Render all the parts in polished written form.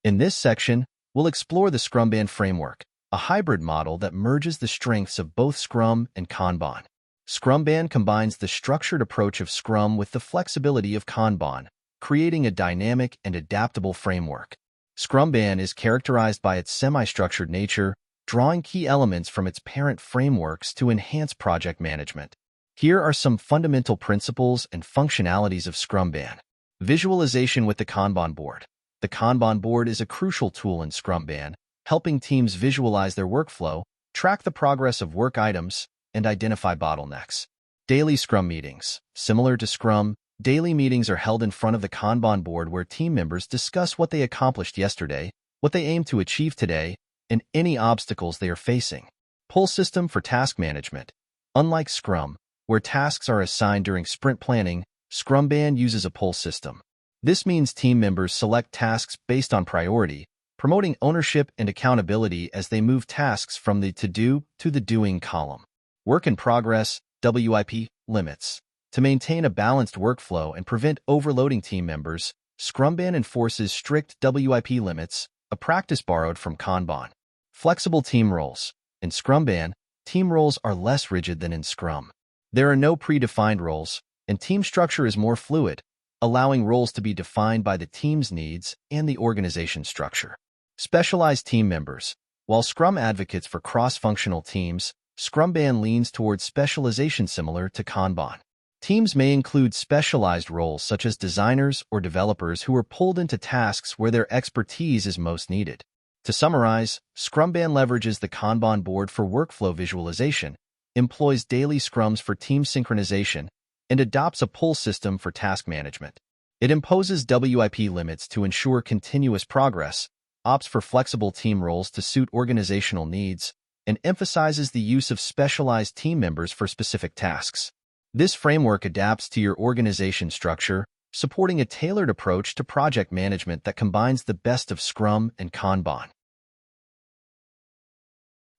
In this section, we'll explore the Scrumban framework, a hybrid model that merges the strengths of both Scrum and Kanban. Scrumban combines the structured approach of Scrum with the flexibility of Kanban, creating a dynamic and adaptable framework. Scrumban is characterized by its semi-structured nature, drawing key elements from its parent frameworks to enhance project management. Here are some fundamental principles and functionalities of Scrumban. Visualization with the Kanban board. The Kanban board is a crucial tool in Scrumban, helping teams visualize their workflow, track the progress of work items, and identify bottlenecks. Daily Scrum meetings. Similar to Scrum, daily meetings are held in front of the Kanban board where team members discuss what they accomplished yesterday, what they aim to achieve today, and any obstacles they are facing. Pull system for task management. Unlike Scrum, where tasks are assigned during sprint planning, Scrumban uses a pull system. This means team members select tasks based on priority, promoting ownership and accountability as they move tasks from the to-do to the doing column. Work in progress, WIP, limits. To maintain a balanced workflow and prevent overloading team members, Scrumban enforces strict WIP limits, a practice borrowed from Kanban. Flexible team roles. In Scrumban, team roles are less rigid than in Scrum. There are no predefined roles, and team structure is more fluid, allowing roles to be defined by the team's needs and the organization structure. Specialized team members. While Scrum advocates for cross-functional teams, Scrumban leans towards specialization similar to Kanban. Teams may include specialized roles such as designers or developers who are pulled into tasks where their expertise is most needed. To summarize, Scrumban leverages the Kanban board for workflow visualization, employs daily scrums for team synchronization, and adopts a pull system for task management. It imposes WIP limits to ensure continuous progress, opts for flexible team roles to suit organizational needs, and emphasizes the use of specialized team members for specific tasks. This framework adapts to your organization structure, supporting a tailored approach to project management that combines the best of Scrum and Kanban.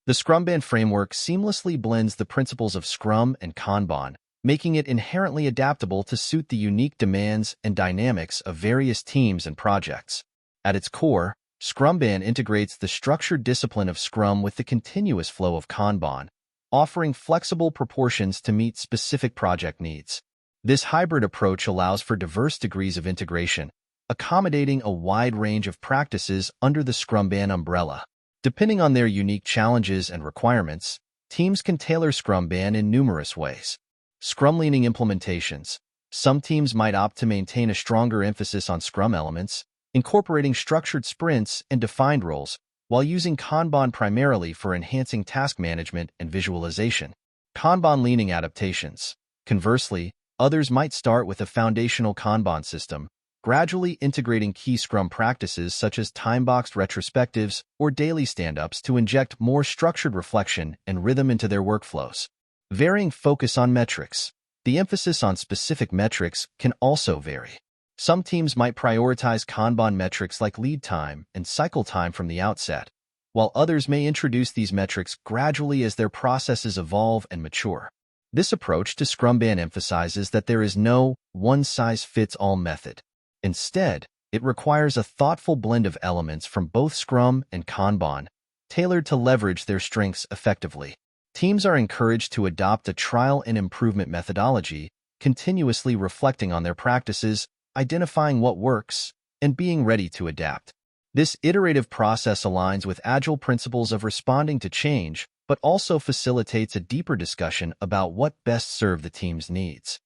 The Scrumban framework seamlessly blends the principles of Scrum and Kanban, making it inherently adaptable to suit the unique demands and dynamics of various teams and projects. At its core, Scrumban integrates the structured discipline of Scrum with the continuous flow of Kanban, offering flexible proportions to meet specific project needs. This hybrid approach allows for diverse degrees of integration, accommodating a wide range of practices under the Scrumban umbrella. Depending on their unique challenges and requirements, teams can tailor Scrumban in numerous ways. Scrum-leaning implementations. Some teams might opt to maintain a stronger emphasis on Scrum elements, incorporating structured sprints and defined roles, while using Kanban primarily for enhancing task management and visualization. Kanban-leaning adaptations. Conversely, others might start with a foundational Kanban system, gradually integrating key Scrum practices such as time-boxed retrospectives or daily stand-ups to inject more structured reflection and rhythm into their workflows. Varying focus on metrics. The emphasis on specific metrics can also vary. Some teams might prioritize Kanban metrics like lead time and cycle time from the outset, while others may introduce these metrics gradually as their processes evolve and mature. This approach to Scrumban emphasizes that there is no one-size-fits-all method. Instead, it requires a thoughtful blend of elements from both Scrum and Kanban, tailored to leverage their strengths effectively. Teams are encouraged to adopt a trial and improvement methodology, continuously reflecting on their practices, identifying what works, and being ready to adapt. This iterative process aligns with agile principles of responding to change, but also facilitates a deeper discussion about what best serves the team's needs.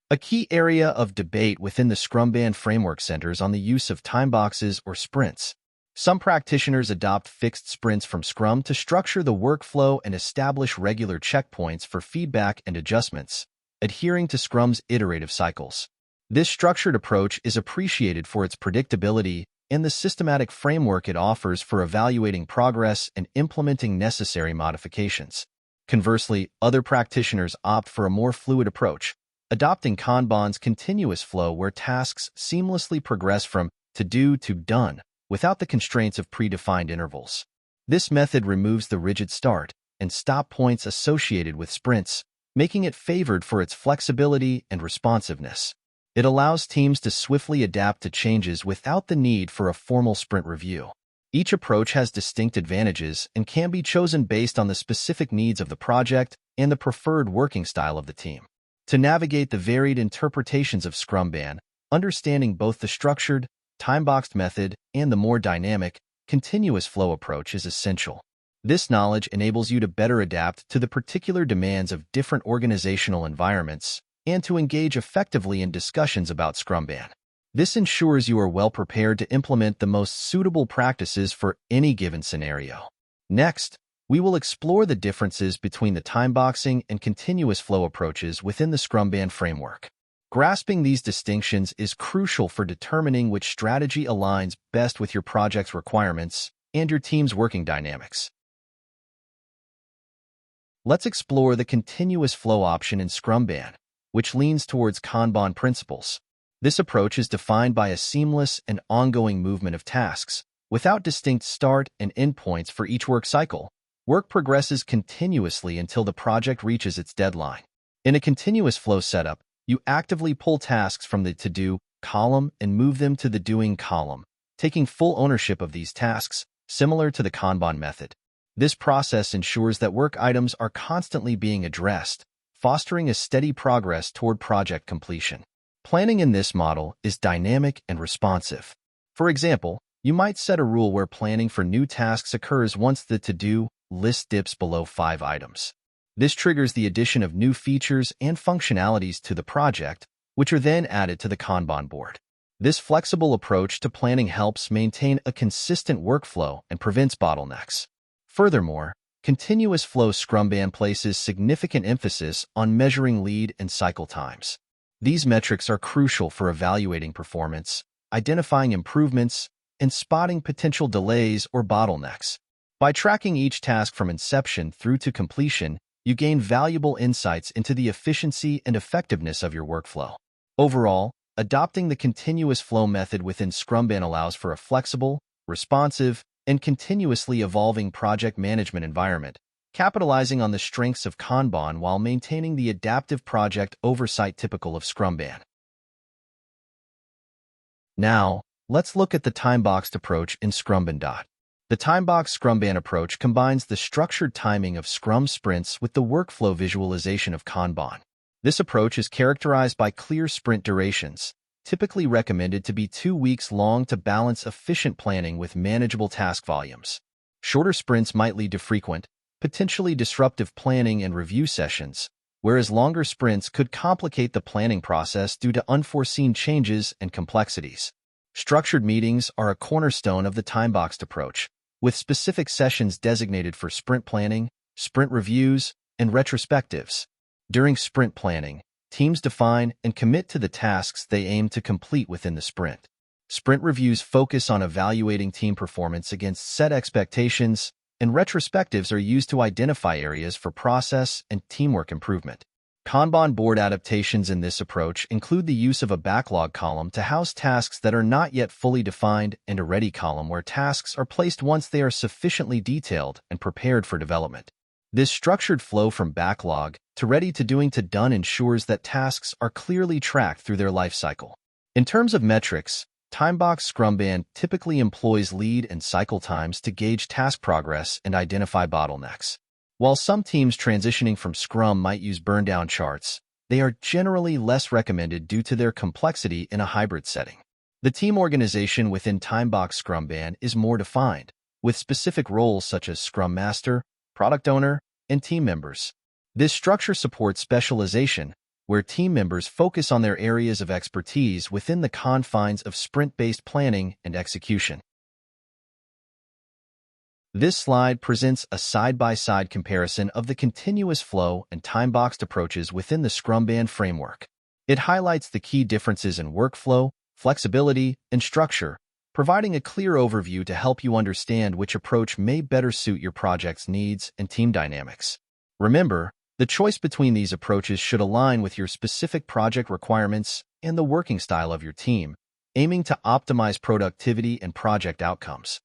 A key area of debate within the Scrumban framework centers on the use of time boxes or sprints. Some practitioners adopt fixed sprints from Scrum to structure the workflow and establish regular checkpoints for feedback and adjustments, adhering to Scrum's iterative cycles. This structured approach is appreciated for its predictability and the systematic framework it offers for evaluating progress and implementing necessary modifications. Conversely, other practitioners opt for a more fluid approach, adopting Kanban's continuous flow where tasks seamlessly progress from to-do to done, without the constraints of predefined intervals. This method removes the rigid start and stop points associated with sprints, making it favored for its flexibility and responsiveness. It allows teams to swiftly adapt to changes without the need for a formal sprint review. Each approach has distinct advantages and can be chosen based on the specific needs of the project and the preferred working style of the team. To navigate the varied interpretations of Scrumban, understanding both the structured, time-boxed method and the more dynamic, continuous flow approach is essential. This knowledge enables you to better adapt to the particular demands of different organizational environments and to engage effectively in discussions about Scrumban. This ensures you are well prepared to implement the most suitable practices for any given scenario. Next, we will explore the differences between the time-boxing and continuous flow approaches within the Scrumban framework. Grasping these distinctions is crucial for determining which strategy aligns best with your project's requirements and your team's working dynamics. Let's explore the continuous flow option in Scrumban, which leans towards Kanban principles. This approach is defined by a seamless and ongoing movement of tasks. Without distinct start and end points for each work cycle, work progresses continuously until the project reaches its deadline. In a continuous flow setup, you actively pull tasks from the to-do column and move them to the doing column, taking full ownership of these tasks, similar to the Kanban method. This process ensures that work items are constantly being addressed, fostering a steady progress toward project completion. Planning in this model is dynamic and responsive. For example, you might set a rule where planning for new tasks occurs once the to-do list dips below 5 items. This triggers the addition of new features and functionalities to the project, which are then added to the Kanban board. This flexible approach to planning helps maintain a consistent workflow and prevents bottlenecks. Furthermore, continuous flow Scrumban places significant emphasis on measuring lead and cycle times. These metrics are crucial for evaluating performance, identifying improvements, and spotting potential delays or bottlenecks. By tracking each task from inception through to completion, you gain valuable insights into the efficiency and effectiveness of your workflow. Overall, adopting the continuous flow method within Scrumban allows for a flexible, responsive, and continuously evolving project management environment, capitalizing on the strengths of Kanban while maintaining the adaptive project oversight typical of Scrumban. Now, let's look at the time-boxed approach in Scrumban. The time-boxed Scrumban approach combines the structured timing of Scrum sprints with the workflow visualization of Kanban. This approach is characterized by clear sprint durations, typically recommended to be 2 weeks long to balance efficient planning with manageable task volumes. Shorter sprints might lead to frequent, potentially disruptive planning and review sessions, whereas longer sprints could complicate the planning process due to unforeseen changes and complexities. Structured meetings are a cornerstone of the time-boxed approach, with specific sessions designated for sprint planning, sprint reviews, and retrospectives. During sprint planning, teams define and commit to the tasks they aim to complete within the sprint. Sprint reviews focus on evaluating team performance against set expectations, and retrospectives are used to identify areas for process and teamwork improvement. Kanban board adaptations in this approach include the use of a backlog column to house tasks that are not yet fully defined and a ready column where tasks are placed once they are sufficiently detailed and prepared for development. This structured flow from backlog to ready to doing to done ensures that tasks are clearly tracked through their life cycle. In terms of metrics, time-boxed Scrumban typically employs lead and cycle times to gauge task progress and identify bottlenecks. While some teams transitioning from Scrum might use burn-down charts, they are generally less recommended due to their complexity in a hybrid setting. The team organization within time-boxed Scrumban is more defined, with specific roles such as Scrum Master, Product Owner, and team members. This structure supports specialization, where team members focus on their areas of expertise within the confines of sprint-based planning and execution. This slide presents a side-by-side comparison of the continuous flow and time-boxed approaches within the Scrumban framework. It highlights the key differences in workflow, flexibility, and structure, providing a clear overview to help you understand which approach may better suit your project's needs and team dynamics. Remember, the choice between these approaches should align with your specific project requirements and the working style of your team, aiming to optimize productivity and project outcomes.